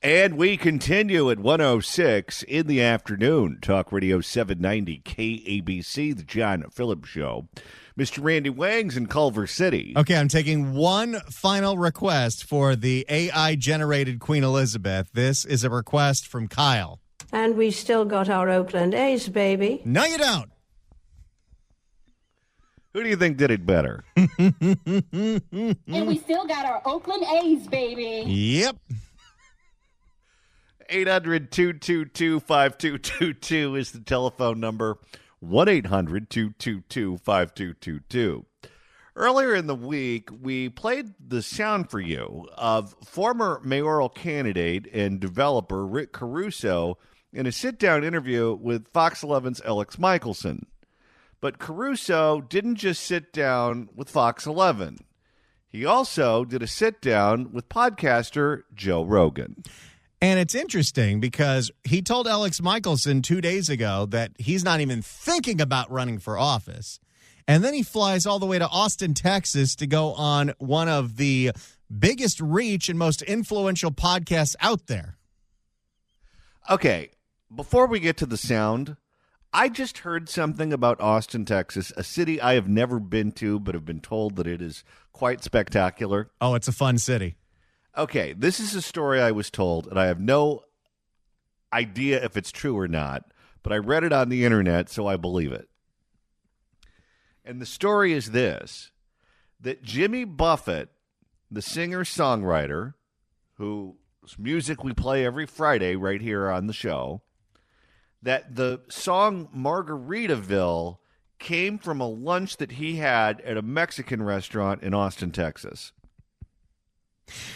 And we continue at 1:06 in the afternoon. Talk Radio 790 KABC, the John Phillips Show. Mr. Randy Wangs in Culver City. Okay, I'm taking one final request for the AI-generated Queen Elizabeth. This is a request from Kyle. And we still got our Oakland A's, baby. No, you don't. Who do you think did it better? And we still got our Oakland A's, baby. Yep. 800-222-5222 is the telephone number. 1-800-222-5222. Earlier in the week, we played the sound for you of former mayoral candidate and developer Rick Caruso in a sit-down interview with Fox 11's Alex Michelson. But Caruso didn't just sit down with Fox 11. He also did a sit-down with podcaster Joe Rogan. And it's interesting because he told Alex Michelson 2 days ago that he's not even thinking about running for office. And then he flies all the way to Austin, Texas to go on one of the biggest reach and most influential podcasts out there. Okay, before we get to the sound, I just heard something about Austin, Texas, a city I have never been to but have been told that it is quite spectacular. Oh, it's a fun city. Okay, this is a story I was told, and I have no idea if it's true or not, but I read it on the internet, so I believe it. And the story is this, that Jimmy Buffett, the singer-songwriter, whose music we play every Friday right here on the show, that the song Margaritaville came from a lunch that he had at a Mexican restaurant in Austin, Texas.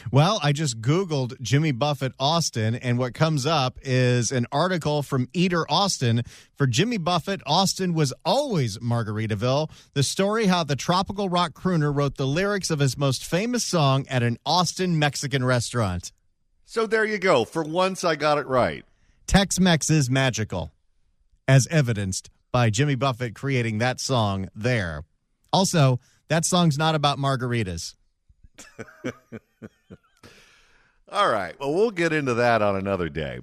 Well, I just Googled Jimmy Buffett Austin, and what comes up is an article from Eater Austin. For Jimmy Buffett, Austin was always Margaritaville. The story how the tropical rock crooner wrote the lyrics of his most famous song at an Austin Mexican restaurant. So there you go. For once, I got it right. Tex-Mex is magical, as evidenced by Jimmy Buffett creating that song there. Also, that song's not about margaritas. All right. Well, we'll get into that on another day.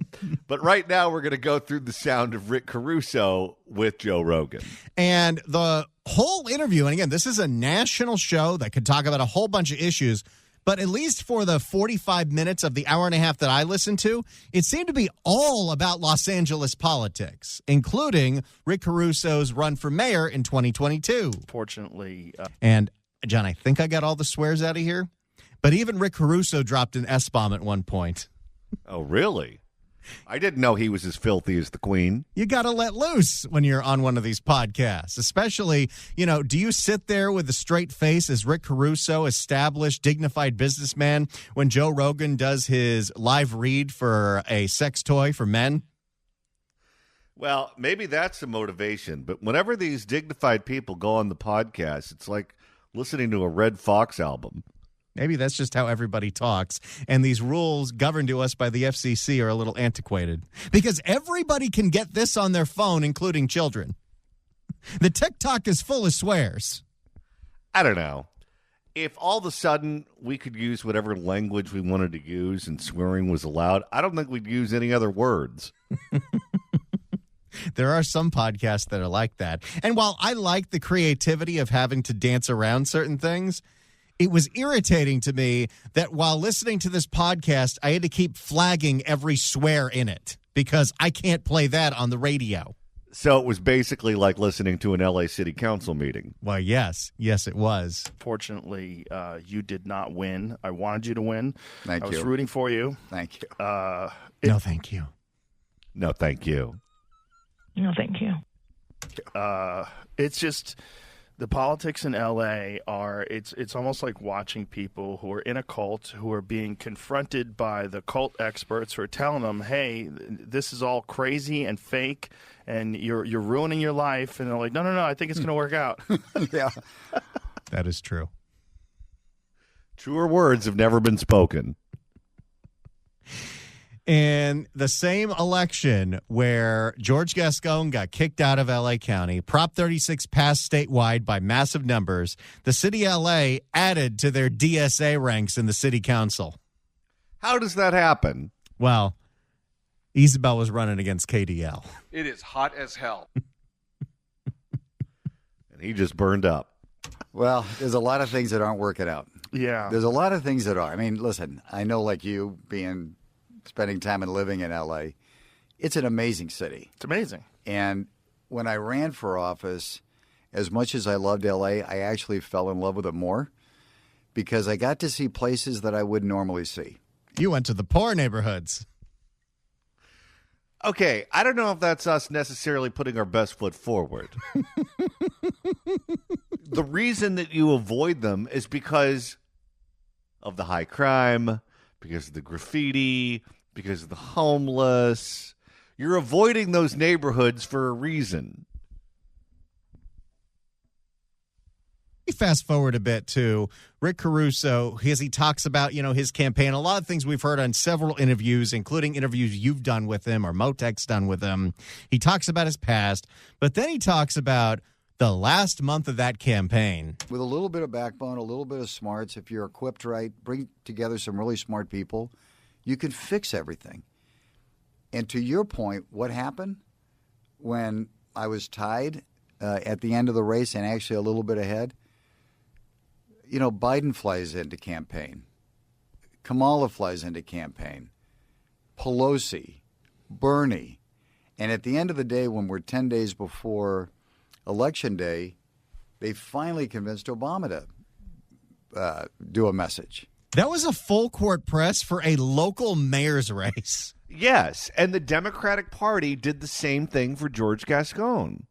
But right now, we're going to go through the sound of Rick Caruso with Joe Rogan. And the whole interview, and again, this is a national show that could talk about a whole bunch of issues, but at least for the 45 minutes of the hour and a half that I listened to, it seemed to be all about Los Angeles politics, including Rick Caruso's run for mayor in 2022. Fortunately. And, John, I think I got all the swears out of here. But even Rick Caruso dropped an S-bomb at one point. Oh, really? I didn't know he was as filthy as the Queen. You got to let loose when you're on one of these podcasts, especially, do you sit there with a straight face as Rick Caruso, established, dignified businessman, when Joe Rogan does his live read for a sex toy for men? Well, maybe that's the motivation. But whenever these dignified people go on the podcast, it's like listening to a Red Fox album. Maybe that's just how everybody talks, and these rules governed to us by the FCC are a little antiquated. Because everybody can get this on their phone, including children. The TikTok is full of swears. I don't know. If all of a sudden we could use whatever language we wanted to use and swearing was allowed, I don't think we'd use any other words. There are some podcasts that are like that. And while I like the creativity of having to dance around certain things, it was irritating to me that while listening to this podcast, I had to keep flagging every swear in it because I can't play that on the radio. So it was basically like listening to an LA City Council meeting. Well, yes. Yes, it was. Fortunately, you did not win. I wanted you to win. Thank you. I was rooting for you. Thank you. No, thank you. No, thank you. No, thank you. It's just... The politics in L.A. it's almost like watching people who are in a cult who are being confronted by the cult experts who are telling them, hey, this is all crazy and fake and you're ruining your life. And they're like, no, I think it's going to work out. Yeah. That is true. Truer words have never been spoken. In the same election where George Gascon got kicked out of L.A. County, Prop 36 passed statewide by massive numbers, the city of L.A. added to their DSA ranks in the city council. How does that happen? Well, Isabel was running against KDL. It is hot as hell. And he just burned up. Well, there's a lot of things that aren't working out. Yeah. There's a lot of things that are. I mean, listen, I know like you spending time and living in L.A., it's an amazing city. It's amazing. And when I ran for office, as much as I loved L.A., I actually fell in love with it more because I got to see places that I wouldn't normally see. You went to the poor neighborhoods. Okay, I don't know if that's us necessarily putting our best foot forward. The reason that you avoid them is because of the high crime, because of the graffiti, because of the homeless. You're avoiding those neighborhoods for a reason. Fast forward a bit to Rick Caruso, as he talks about, his campaign, a lot of things we've heard on several interviews, including interviews you've done with him or Motek's done with him. He talks about his past, but then he talks about the last month of that campaign. With a little bit of backbone, a little bit of smarts, if you're equipped right, bring together some really smart people, you can fix everything. And to your point, what happened when I was tied at the end of the race and actually a little bit ahead? Biden flies into campaign. Kamala flies into campaign. Pelosi, Bernie. And at the end of the day, when we're 10 days before Election Day, they finally convinced Obama to do a message. That was a full court press for a local mayor's race. Yes, and the Democratic Party did the same thing for George Gascon.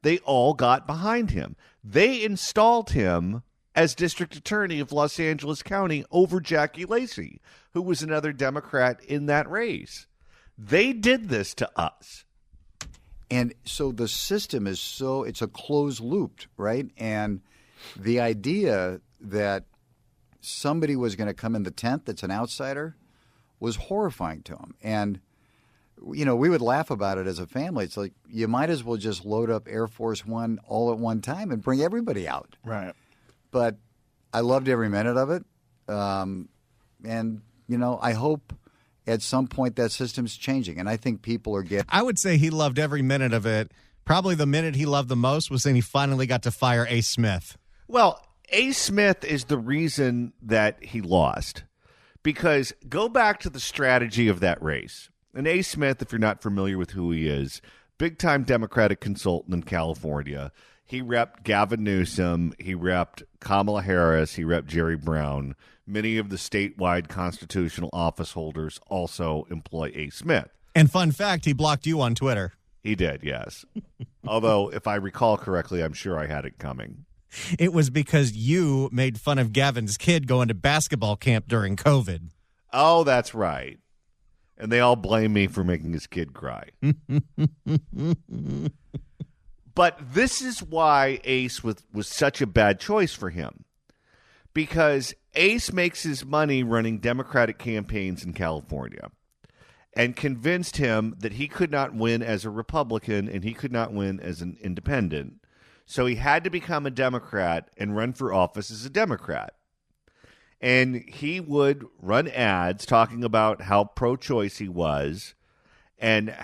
They all got behind him. They installed him as district attorney of Los Angeles County over Jackie Lacey, who was another Democrat in that race. They did this to us. And so the system is it's a closed loop, right? And the idea that somebody was going to come in the 10th that's an outsider was horrifying to him. And, we would laugh about it as a family. It's like you might as well just load up Air Force One all at one time and bring everybody out. Right. But I loved every minute of it. And, I hope at some point that system's changing. And I think people are getting... I would say he loved every minute of it. Probably the minute he loved the most was when he finally got to fire A. Smith. Well, A. Smith is the reason that he lost. Because go back to the strategy of that race. And A. Smith, if you're not familiar with who he is, big-time Democratic consultant in California. He repped Gavin Newsom. He repped Kamala Harris. He repped Jerry Brown. Many of the statewide constitutional office holders also employ A. Smith. And fun fact, he blocked you on Twitter. He did, yes. Although, if I recall correctly, I'm sure I had it coming. It was because you made fun of Gavin's kid going to basketball camp during COVID. Oh, that's right. And they all blame me for making his kid cry. But this is why Ace was such a bad choice for him. Because Ace makes his money running Democratic campaigns in California and convinced him that he could not win as a Republican and he could not win as an independent. So he had to become a Democrat and run for office as a Democrat. And he would run ads talking about how pro-choice he was and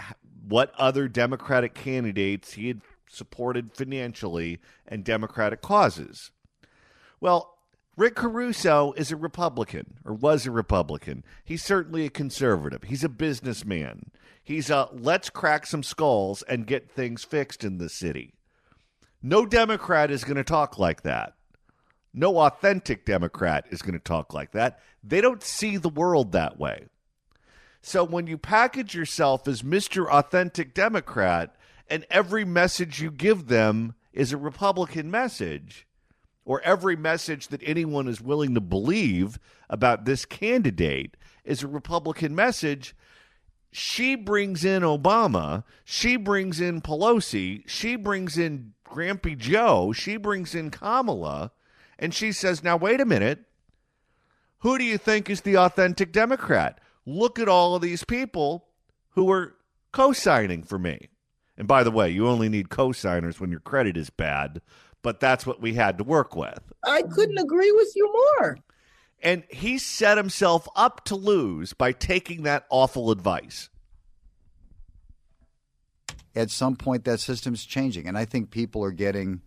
what other Democratic candidates he had supported financially and Democratic causes. Well, Rick Caruso is a Republican, or was a Republican. He's certainly a conservative. He's a businessman. He's a let's crack some skulls and get things fixed in the city. No Democrat is going to talk like that. No authentic Democrat is going to talk like that. They don't see the world that way. So when you package yourself as Mr. Authentic Democrat and every message you give them is a Republican message, or every message that anyone is willing to believe about this candidate is a Republican message, she brings in Obama, she brings in Pelosi, she brings in Grampy Joe, she brings in Kamala, and she says, now, wait a minute. Who do you think is the authentic Democrat? Look at all of these people who are co-signing for me. And by the way, you only need co-signers when your credit is bad, but that's what we had to work with. I couldn't agree with you more. And he set himself up to lose by taking that awful advice. At some point, that system's changing. And I think people are getting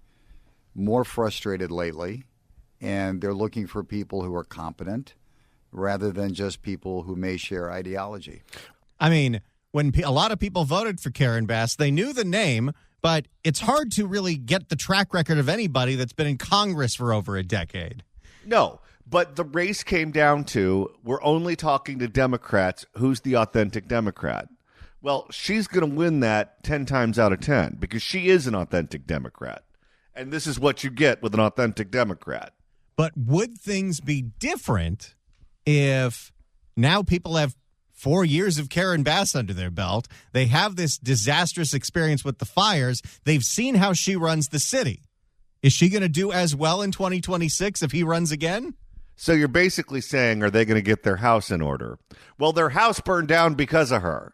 more frustrated lately, and they're looking for people who are competent rather than just people who may share ideology. I mean, when a lot of people voted for Karen Bass, they knew the name, but it's hard to really get the track record of anybody that's been in Congress for over a decade. No, but the race came down to, we're only talking to Democrats. Who's the authentic Democrat? Well, she's going to win that 10 times out of 10 because she is an authentic Democrat. And this is what you get with an authentic Democrat. But would things be different if now people have 4 years of Karen Bass under their belt? They have this disastrous experience with the fires. They've seen how she runs the city. Is she going to do as well in 2026 if he runs again? So you're basically saying, are they going to get their house in order? Well, their house burned down because of her.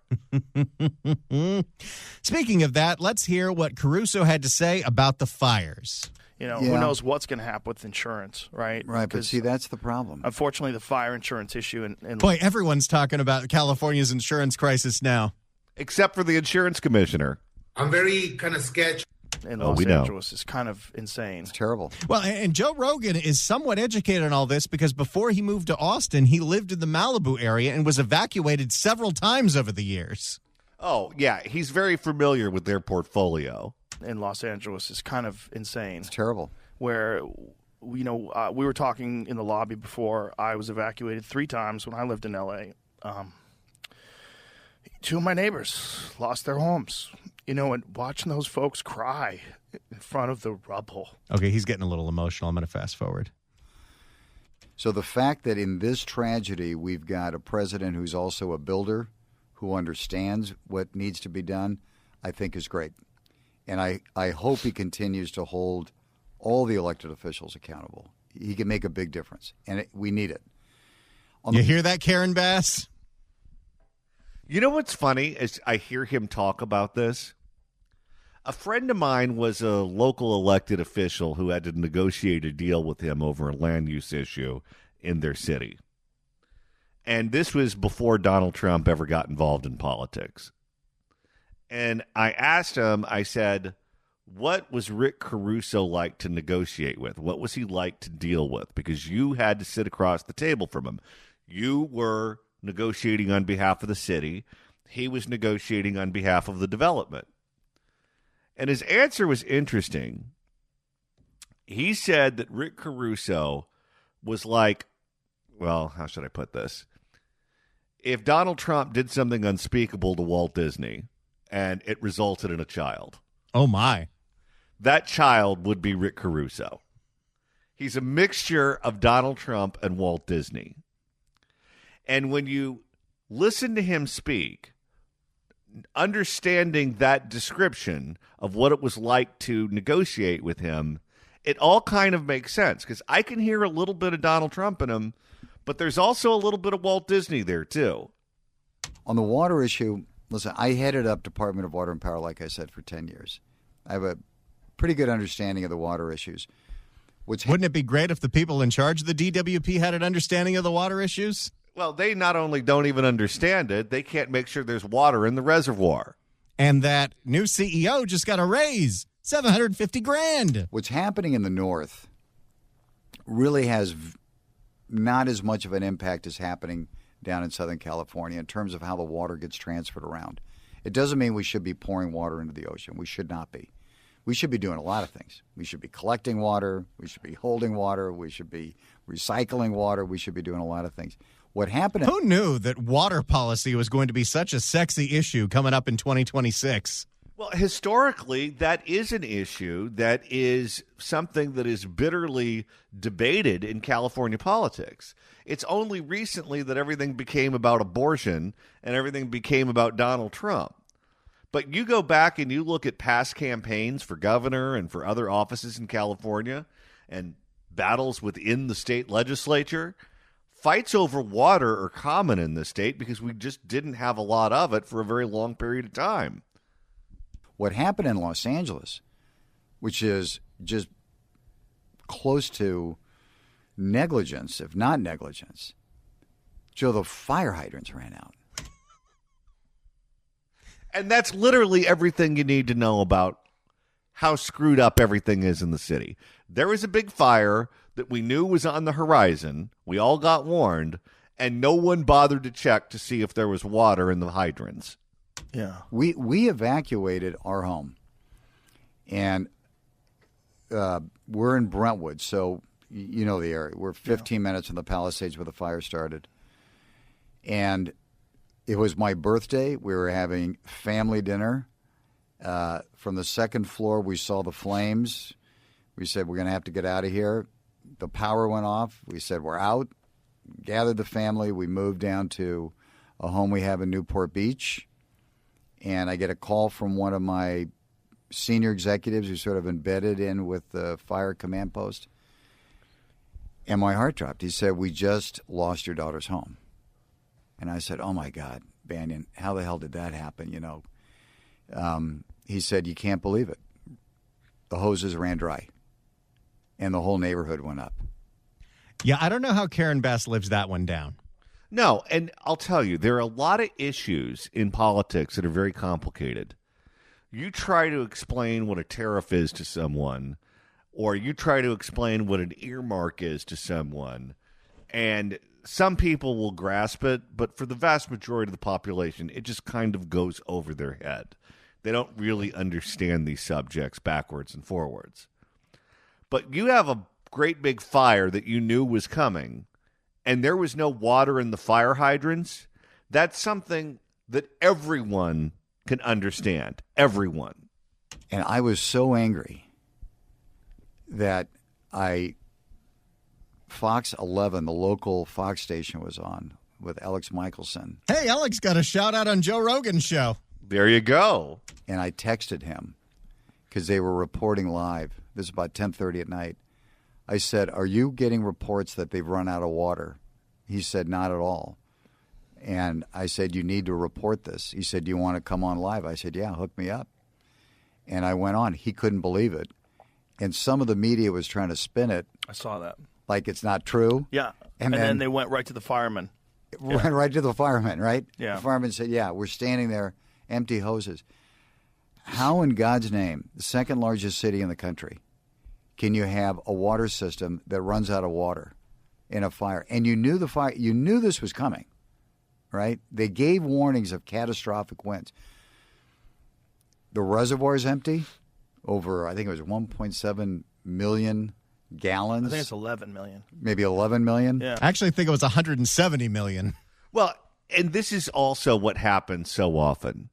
Speaking of that, let's hear what Caruso had to say about the fires. Who knows what's going to happen with insurance, right? Right, Because, but see, that's the problem. unfortunately, the fire insurance issue and Boy, everyone's talking about California's insurance crisis now. Except for the insurance commissioner. I'm very kind of sketched. in Oh, Los we know. Angeles is kind of insane. It's terrible. Well, and Joe Rogan is somewhat educated on all this because before he moved to Austin, he lived in the Malibu area and was evacuated several times over the years. Oh, yeah. He's very familiar with their portfolio. In Los Angeles is kind of insane. It's terrible. Where, we were talking in the lobby before. I was evacuated 3 times when I lived in L.A. 2 of my neighbors lost their homes. And watching those folks cry in front of the rubble. Okay, he's getting a little emotional. I'm going to fast forward. So the fact that in this tragedy we've got a president who's also a builder, who understands what needs to be done, I think is great. And I hope he continues to hold all the elected officials accountable. He can make a big difference, and we need it. You hear that, Karen Bass? You know what's funny is I hear him talk about this. A friend of mine was a local elected official who had to negotiate a deal with him over a land use issue in their city. And this was before Donald Trump ever got involved in politics. And I asked him, I said, what was Rick Caruso like to negotiate with? What was he like to deal with? Because you had to sit across the table from him. You were negotiating on behalf of the city. He was negotiating on behalf of the development. And his answer was interesting. He said that Rick Caruso was like, well, how should I put this? If Donald Trump did something unspeakable to Walt Disney and it resulted in a child, Oh, my. that child would be Rick Caruso. He's a mixture of Donald Trump and Walt Disney. And when you listen to him speak, understanding that description of what it was like to negotiate with him, it all kind of makes sense because I can hear a little bit of Donald Trump in him, but there's also a little bit of Walt Disney there too. On the water issue, listen, I headed up Department of Water and Power, like I said, for 10 years. I have a pretty good understanding of the water issues. Wouldn't it be great if the people in charge of the DWP had an understanding of the water issues? Well, they not only don't even understand it, they can't make sure there's water in the reservoir. And that new CEO just got a raise, $750,000. What's happening in the north really has not as much of an impact as happening down in Southern California in terms of how the water gets transferred around. It doesn't mean we should be pouring water into the ocean. We should not be. We should be doing a lot of things. We should be collecting water. We should be holding water. We should be recycling water. We should be doing a lot of things. What happened? Who knew that water policy was going to be such a sexy issue coming up in 2026? Well, historically, that is an issue that is something that is bitterly debated in California politics. It's only recently that everything became about abortion and everything became about Donald Trump. But you go back and you look at past campaigns for governor and for other offices in California and battles within the state legislature, fights over water are common in this state because we just didn't have a lot of it for a very long period of time. What happened in Los Angeles, which is just close to negligence, if not negligence. Joe, the fire hydrants ran out. And that's literally everything you need to know about how screwed up everything is in the city. There was a big fire that we knew was on the horizon. We all got warned, and no one bothered to check to see if there was water in the hydrants. Yeah. We evacuated our home, and we're in Brentwood, so you know the area. We're 15 minutes from the Palisades where the fire started. And it was my birthday. We were having family dinner. From the second floor, we saw the flames. We said, we're going to have to get out of here. The power went off. We said, we're out. Gathered the family. We moved down to a home we have in Newport Beach. And I get a call from one of my senior executives who's sort of embedded in with the fire command post. And my heart dropped. He said, we just lost your daughter's home. And I said, oh, my God, Banyan, how the hell did that happen, you know? He said, you can't believe it. The hoses ran dry, and the whole neighborhood went up. Yeah, I don't know how Karen Bass lives that one down. No, and I'll tell you, there are a lot of issues in politics that are very complicated. You try to explain what a tariff is to someone, or you try to explain what an earmark is to someone, and some people will grasp it, but for the vast majority of the population, it just kind of goes over their head. They don't really understand these subjects backwards and forwards. But you have a great big fire that you knew was coming, and there was no water in the fire hydrants. That's something that everyone can understand. Everyone. And I was so angry that Fox 11, the local Fox station, was on with Alex Michelson. Hey, Alex got a shout out on Joe Rogan's show. There you go. And I texted him because they were reporting live. This is about 10:30 at night. I said, are you getting reports that they've run out of water? He said, not at all. And I said, you need to report this. He said, do you want to come on live? I said, yeah, hook me up. And I went on. He couldn't believe it. And some of the media was trying to spin it. I saw that. Like it's not true. Yeah. And then they went right to the firemen. Went right to the firemen, right? Yeah. The firemen said, yeah, we're standing there, empty hoses. How in God's name, the second largest city in the country, can you have a water system that runs out of water in a fire? And you knew you knew this was coming, right? They gave warnings of catastrophic winds. The reservoir's empty, over, I think it was 1.7 million gallons. I think it's 11 million. Maybe 11 million? Yeah. I actually think it was 170 million. Well, and this is also what happens so often,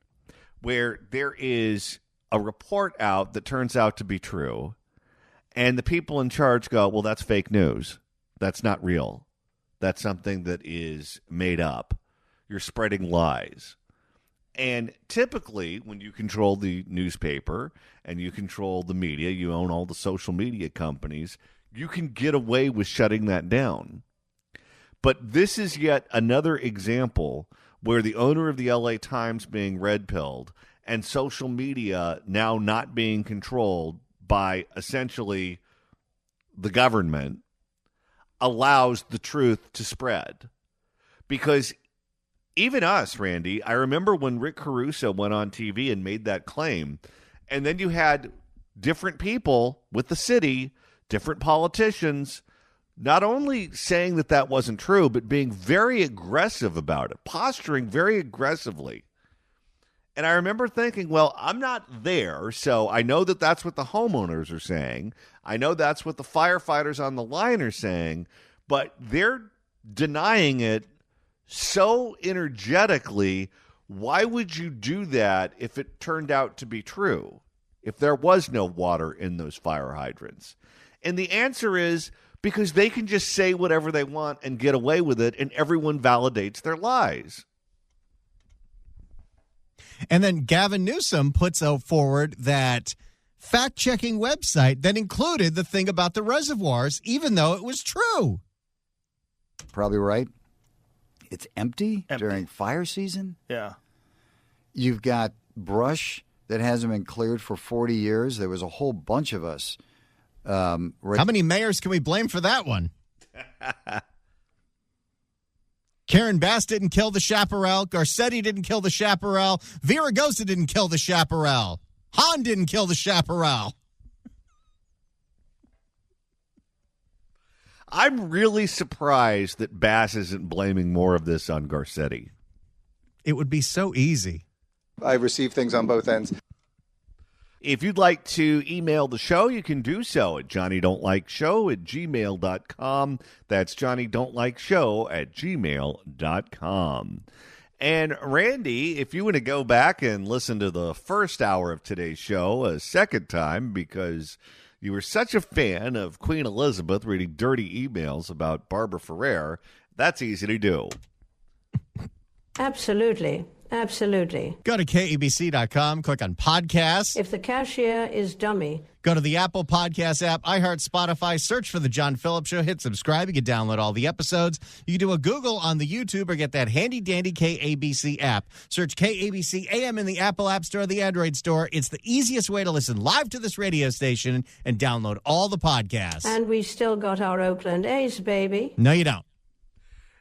where there is a report out that turns out to be true, and the people in charge go, well, that's fake news. That's not real. That's something that is made up. You're spreading lies. And typically, when you control the newspaper and you control the media, you own all the social media companies, you can get away with shutting that down. But this is yet another example where the owner of the LA Times being red-pilled and social media now not being controlled by essentially the government allows the truth to spread. Because even us, Randy, I remember when Rick Caruso went on TV and made that claim, and then you had different people with the city, different politicians, not only saying that that wasn't true, but being very aggressive about it, posturing very aggressively. And I remember thinking, well, I'm not there, so I know that that's what the homeowners are saying. I know that's what the firefighters on the line are saying, but they're denying it so energetically. Why would you do that if it turned out to be true, if there was no water in those fire hydrants? And the answer is because they can just say whatever they want and get away with it, and everyone validates their lies. And then Gavin Newsom puts out forward that fact-checking website that included the thing about the reservoirs, even though it was true. Probably right. It's empty during fire season. Yeah. You've got brush that hasn't been cleared for 40 years. There was a whole bunch of us. How many mayors can we blame for that one? Karen Bass didn't kill the chaparral. Garcetti didn't kill the chaparral. Viragosa didn't kill the chaparral. Hahn didn't kill the chaparral. I'm really surprised that Bass isn't blaming more of this on Garcetti. It would be so easy. I've received things on both ends. If you'd like to email the show, you can do so at johnnydon'tlikeshow@gmail.com. That's johnnydon'tlikeshow@gmail.com. And Randy, if you want to go back and listen to the first hour of today's show a second time because you were such a fan of Queen Elizabeth reading dirty emails about Barbara Ferrer, that's easy to do. Absolutely. Absolutely. Go to KABC.com, click on podcasts. If the cashier is dummy. Go to the Apple Podcast app, iHeart, Spotify, search for The John Phillips Show, hit subscribe. You can download all the episodes. You can do a Google on the YouTube or get that handy-dandy KABC app. Search KABC AM in the Apple App Store or the Android Store. It's the easiest way to listen live to this radio station and download all the podcasts. And we still got our Oakland A's, baby. No, you don't.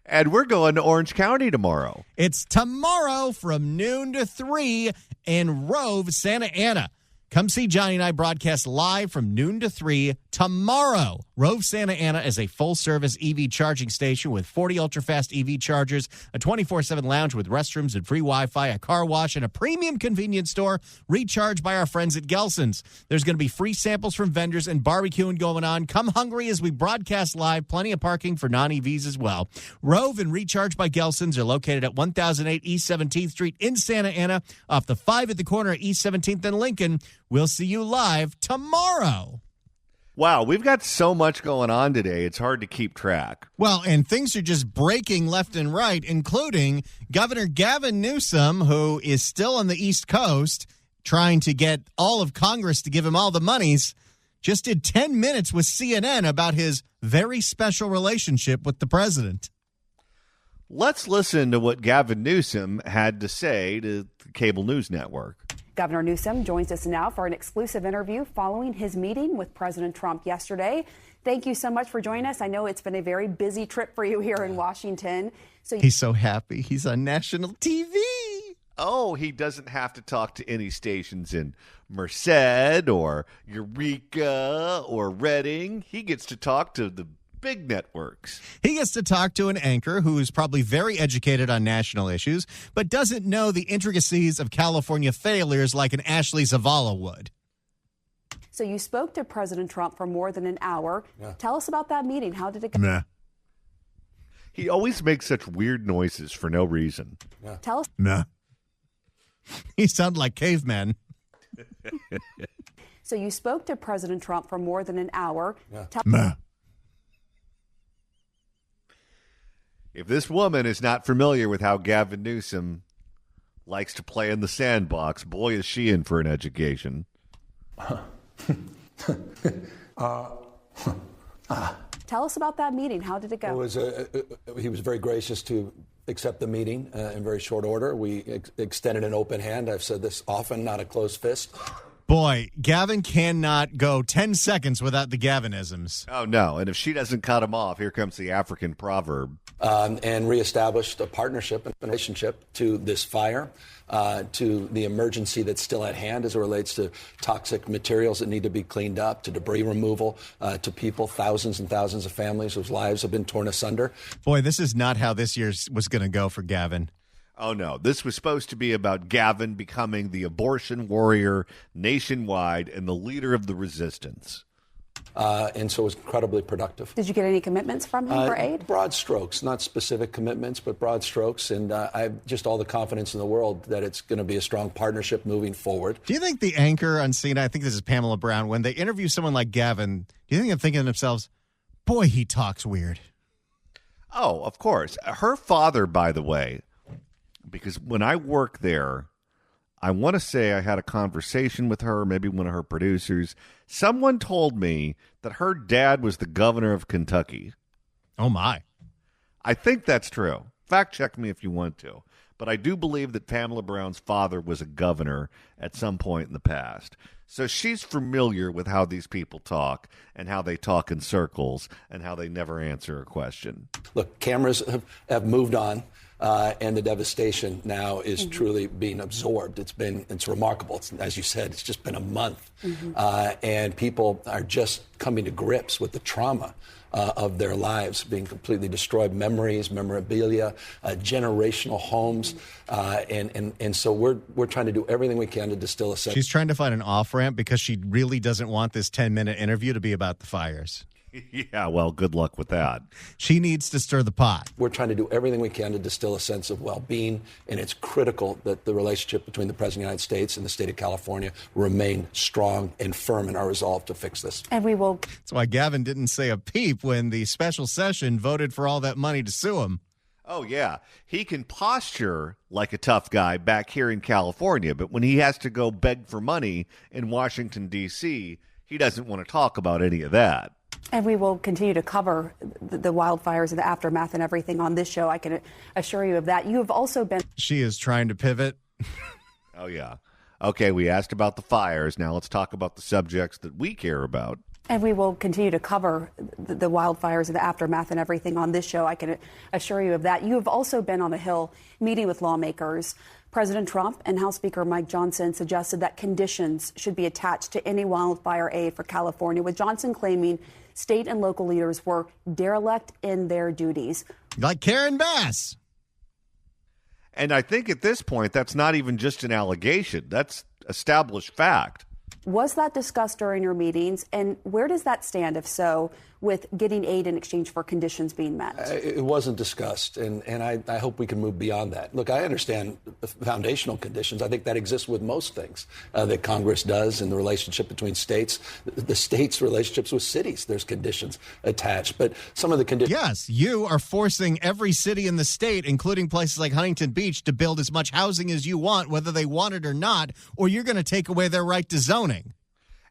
And we're going to Orange County tomorrow. It's tomorrow from noon to 3 in Rove, Santa Ana. Come see Johnny and I broadcast live from noon to 3 tomorrow. Rove, Santa Ana is a full-service EV charging station with 40 ultra-fast EV chargers, a 24/7 lounge with restrooms and free Wi-Fi, a car wash, and a premium convenience store recharged by our friends at Gelson's. There's going to be free samples from vendors and barbecuing going on. Come hungry as we broadcast live. Plenty of parking for non-EVs as well. Rove and Recharge by Gelson's are located at 1008 East 17th Street in Santa Ana, off the 5 at the corner of East 17th and Lincoln. We'll see you live tomorrow. Wow, we've got so much going on today, it's hard to keep track. Well, and things are just breaking left and right, including Governor Gavin Newsom, who is still on the East Coast trying to get all of Congress to give him all the monies, just did 10 minutes with CNN about his very special relationship with the president. Let's listen to what Gavin Newsom had to say to the cable news network. Governor Newsom joins us now for an exclusive interview following his meeting with President Trump yesterday. Thank you so much for joining us. I know it's been a very busy trip for you here in Washington. He's so happy. He's on national TV. Oh, he doesn't have to talk to any stations in Merced or Eureka or Reading. He gets to talk to the big networks. He gets to talk to an anchor who is probably very educated on national issues, but doesn't know the intricacies of California failures like an Ashley Zavala would. So you spoke to President Trump for more than an hour. Yeah. Tell us about that meeting. How did it go? Nah. He always makes such weird noises for no reason. Yeah. Tell us. Nah. He sounded like cavemen. So you spoke to President Trump for more than an hour. Yeah. Nah. If this woman is not familiar with how Gavin Newsom likes to play in the sandbox, boy, is she in for an education. Tell us about that meeting. How did it go? He was very gracious to accept the meeting in very short order. We extended an open hand. I've said this often, not a closed fist. Boy, Gavin cannot go 10 seconds without the Gavinisms. Oh, no. And if she doesn't cut him off, here comes the African proverb. And reestablished a partnership and relationship to this fire, to the emergency that's still at hand as it relates to toxic materials that need to be cleaned up, to debris removal, to people, thousands and thousands of families whose lives have been torn asunder. Boy, this is not how this year was going to go for Gavin. Oh, no. This was supposed to be about Gavin becoming the abortion warrior nationwide and the leader of the resistance. And so it was incredibly productive. Did you get any commitments from him for aid? Broad strokes, not specific commitments, but broad strokes. And I have just all the confidence in the world that it's going to be a strong partnership moving forward. Do you think the anchor on CNN, I think this is Pamela Brown, when they interview someone like Gavin, do you think they're thinking to themselves, boy, he talks weird? Oh, of course. Her father, by the way, because when I worked there, I want to say I had a conversation with her, maybe one of her producers. Someone told me that her dad was the governor of Kentucky. Oh, my. I think that's true. Fact check me if you want to. but I do believe that Pamela Brown's father was a governor at some point in the past. So she's familiar with how these people talk and how they talk in circles and how they never answer a question. Look, cameras have moved on. And the devastation now is truly being absorbed. It's remarkable. As you said, it's just been a month. And people are just coming to grips with the trauma of their lives being completely destroyed, memories, memorabilia, generational homes. And so we're trying to do everything we can to distill a sense. She's trying to find an off-ramp because she really doesn't want this 10-minute interview to be about the fires. Yeah, well, good luck with that. She needs to stir the pot. We're trying to do everything we can to distill a sense of well-being, and it's critical that the relationship between the President of the United States and the state of California remain strong and firm in our resolve to fix this. And we will. That's why Gavin didn't say a peep when the special session voted for all that money to sue him. Oh, yeah. He can posture like a tough guy back here in California, but when he has to go beg for money in Washington, D.C., he doesn't want to talk about any of that. And we will continue to cover the wildfires and the aftermath and everything on this show. I can assure you of that. You have also been. She is trying to pivot. Oh, yeah. Okay, we asked about the fires. Now let's talk about the subjects that we care about. And we will continue to cover the wildfires and the aftermath and everything on this show. I can assure you of that. You have also been on the Hill meeting with lawmakers. President Trump and House Speaker Mike Johnson suggested that conditions should be attached to any wildfire aid for California, with Johnson claiming state and local leaders were derelict in their duties. Like Karen Bass. And I think at this point, that's not even just an allegation. That's established fact. Was that discussed during your meetings? And where does that stand, if so, with getting aid in exchange for conditions being met? It wasn't discussed, and I hope we can move beyond that. Look, I understand the foundational conditions. I think that exists with most things that Congress does in the relationship between states. The states' relationships with cities, there's conditions attached. But some of the conditions... Yes, you are forcing every city in the state, including places like Huntington Beach, to build as much housing as you want, whether they want it or not, or you're going to take away their right to zoning.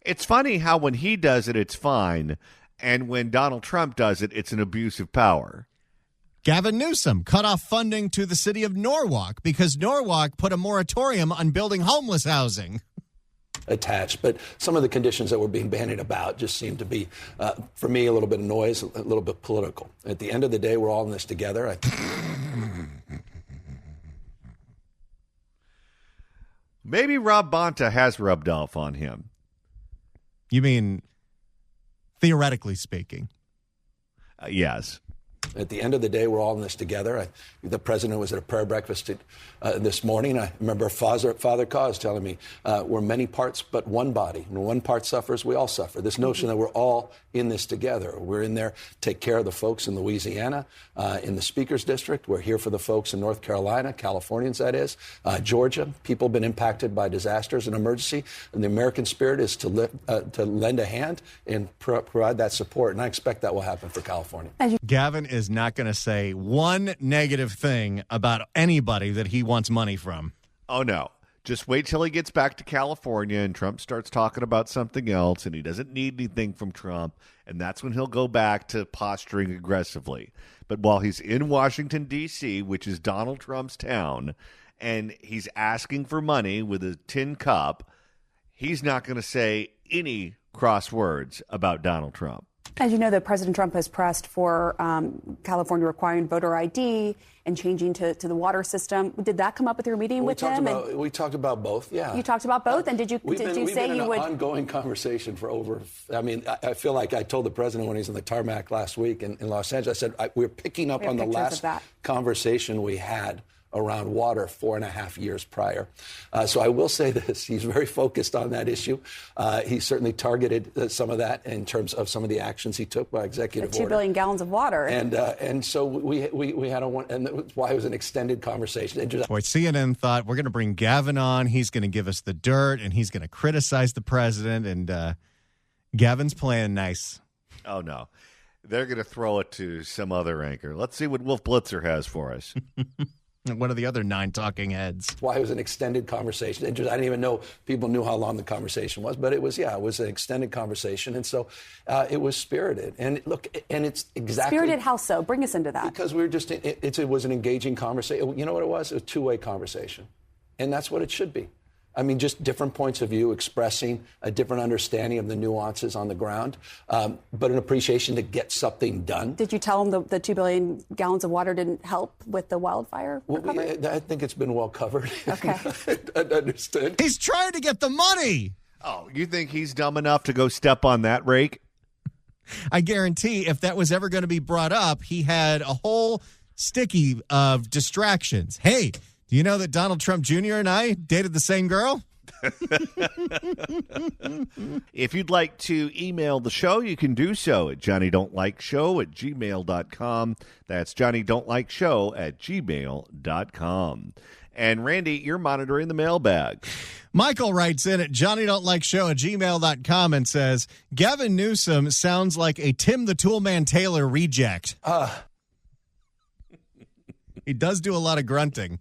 It's funny how when he does it, it's fine. And when Donald Trump does it, it's an abuse of power. Gavin Newsom cut off funding to the city of Norwalk because Norwalk put a moratorium on building homeless housing. Attached, but some of the conditions that were being bandied about just seemed to be, for me, a little bit of noise, a little bit political. At the end of the day, we're all in this together. Maybe Rob Bonta has rubbed off on him. You mean, theoretically speaking? Yes. At the end of the day, we're all in this together. The president was at a prayer breakfast this morning. I remember Father Cause telling me, we're many parts but one body. When one part suffers, we all suffer. This notion that we're all in this together. We're in there to take care of the folks in Louisiana, in the Speaker's District. We're here for the folks in North Carolina, Californians, that is, Georgia. People have been impacted by disasters and emergency. And the American spirit is to lend a hand and provide that support. And I expect that will happen for California. Gavin is not going to say one negative thing about anybody that he wants money from. Oh, no. Just wait till he gets back to California and Trump starts talking about something else and he doesn't need anything from Trump. And that's when he'll go back to posturing aggressively. But while he's in Washington, D.C., which is Donald Trump's town, and he's asking for money with a tin cup, he's not going to say any cross words about Donald Trump. As you know, that President Trump has pressed for California requiring voter ID and changing to the water system. Did that come up with your meeting with him? We talked about both, yeah. You talked about both? And did you say you would? We've been in an ongoing conversation for over, I feel like I told the president when he was on the tarmac last week in Los Angeles, I said, we're picking up on the last conversation we had around water 4.5 years prior. So I will say this, he's very focused on that issue. He certainly targeted some of that in terms of some of the actions he took by executive order. 2 billion gallons of water. And so we had and that's why it was an extended conversation. Boy, CNN thought, we're going to bring Gavin on, he's going to give us the dirt, and he's going to criticize the president, and Gavin's playing nice. Oh, no. They're going to throw it to some other anchor. Let's see what Wolf Blitzer has for us. What are the other 9 talking heads? Why it was an extended conversation. I didn't even know people knew how long the conversation was, but it was an extended conversation. And so it was spirited. And look, and it's exactly. Spirited how so? Bring us into that. Because we were just, it was an engaging conversation. You know what it was? It was a two-way conversation. And that's what it should be. I mean, just different points of view, expressing a different understanding of the nuances on the ground, but an appreciation to get something done. Did you tell them the 2 billion gallons of water didn't help with the wildfire recovery? I think it's been well covered. Okay. Understood. He's trying to get the money. Oh, you think he's dumb enough to go step on that rake? I guarantee if that was ever going to be brought up, he had a whole sticky of distractions. Hey, do you know that Donald Trump Jr. and I dated the same girl? If you'd like to email the show, you can do so at johnnydon'tlikeshow@gmail.com. That's johnnydon'tlikeshow@gmail.com. And Randy, you're monitoring the mailbag. Michael writes in at johnnydon'tlikeshow@gmail.com and says, Gavin Newsom sounds like a Tim the Toolman Taylor reject. He does do a lot of grunting.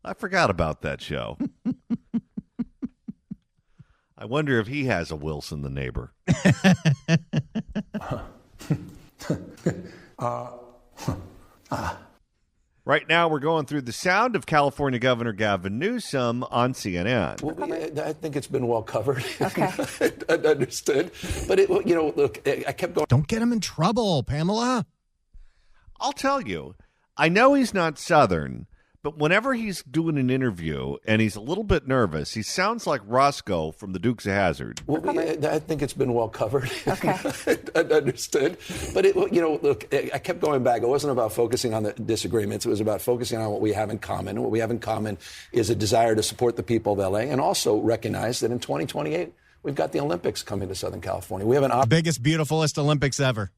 I forgot about that show. I wonder if he has a Wilson the neighbor. Right now, we're going through the sound of California Governor Gavin Newsom on CNN. I think it's been well covered. Okay. Understood. But, look, I kept going. Don't get him in trouble, Pamela. I'll tell you, I know he's not Southern, but whenever he's doing an interview and he's a little bit nervous, he sounds like Roscoe from the Dukes of Hazzard. I think it's been well covered. Okay. Understood. But, look, I kept going back. It wasn't about focusing on the disagreements. It was about focusing on what we have in common. And what we have in common is a desire to support the people of L.A. and also recognize that in 2028, we've got the Olympics coming to Southern California. We have an biggest, beautifulest Olympics ever.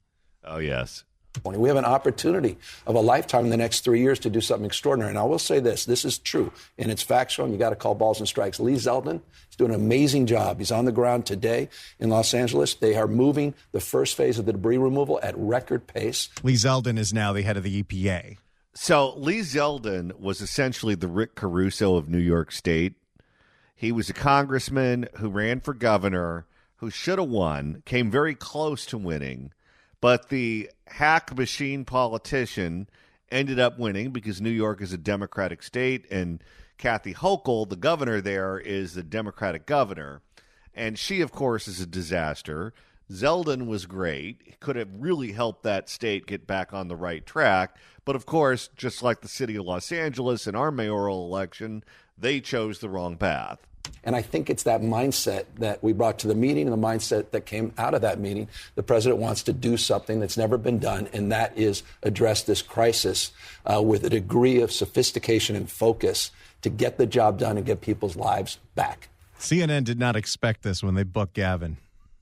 Oh, yes. We have an opportunity of a lifetime in the next 3 years to do something extraordinary. And I will say this is true, and it's factual, and you got to call balls and strikes. Lee Zeldin is doing an amazing job. He's on the ground today in Los Angeles. They are moving the first phase of the debris removal at record pace. Lee Zeldin is now the head of the EPA. So Lee Zeldin was essentially the Rick Caruso of New York State. He was a congressman who ran for governor, who should have won, came very close to winning, but the hack machine politician ended up winning because New York is a Democratic state, and Kathy Hochul, the governor there, is the Democratic governor. And she, of course, is a disaster. Zeldin was great. He could have really helped that state get back on the right track. But, of course, just like the city of Los Angeles in our mayoral election, they chose the wrong path. And I think it's that mindset that we brought to the meeting and the mindset that came out of that meeting. The president wants to do something that's never been done, and that is address this crisis with a degree of sophistication and focus to get the job done and get people's lives back. CNN did not expect this when they booked Gavin.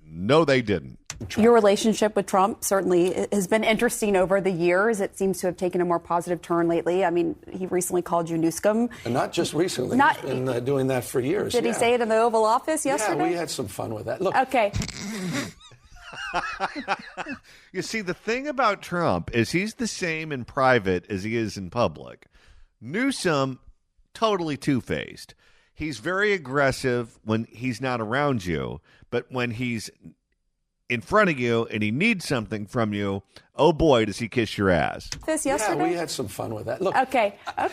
No, they didn't. Your relationship with Trump certainly has been interesting over the years. It seems to have taken a more positive turn lately. I mean, he recently called you Newscom. And not just recently. He's been doing that for years. Did he say it in the Oval Office yesterday? Yeah, we had some fun with that. Look. Okay. You see, the thing about Trump is he's the same in private as he is in public. Newsom, totally two-faced. He's very aggressive when he's not around you, but when he's in front of you and he needs something from you, oh boy, does he kiss your ass. This yesterday? Yeah, we had some fun with that. Look. Okay. So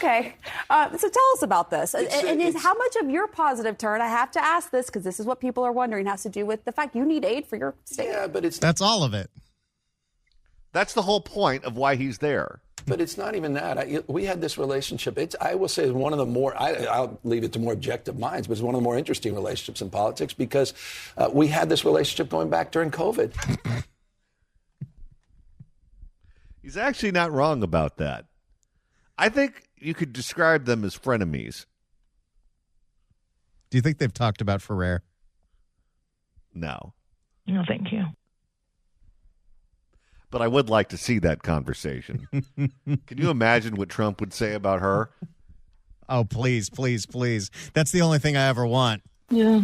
tell us about this. How much of your positive turn, I have to ask this because this is what people are wondering, has to do with the fact you need aid for your state. Yeah, but that's all of it. That's the whole point of why he's there. But it's not even that. We had this relationship. I will say, one of the more, I'll leave it to more objective minds, but it's one of the more interesting relationships in politics because we had this relationship going back during COVID. He's actually not wrong about that. I think you could describe them as frenemies. Do you think they've talked about Ferrer? No. No, thank you. But I would like to see that conversation. Can you imagine what Trump would say about her? Oh, please, please, please. That's the only thing I ever want. Yeah.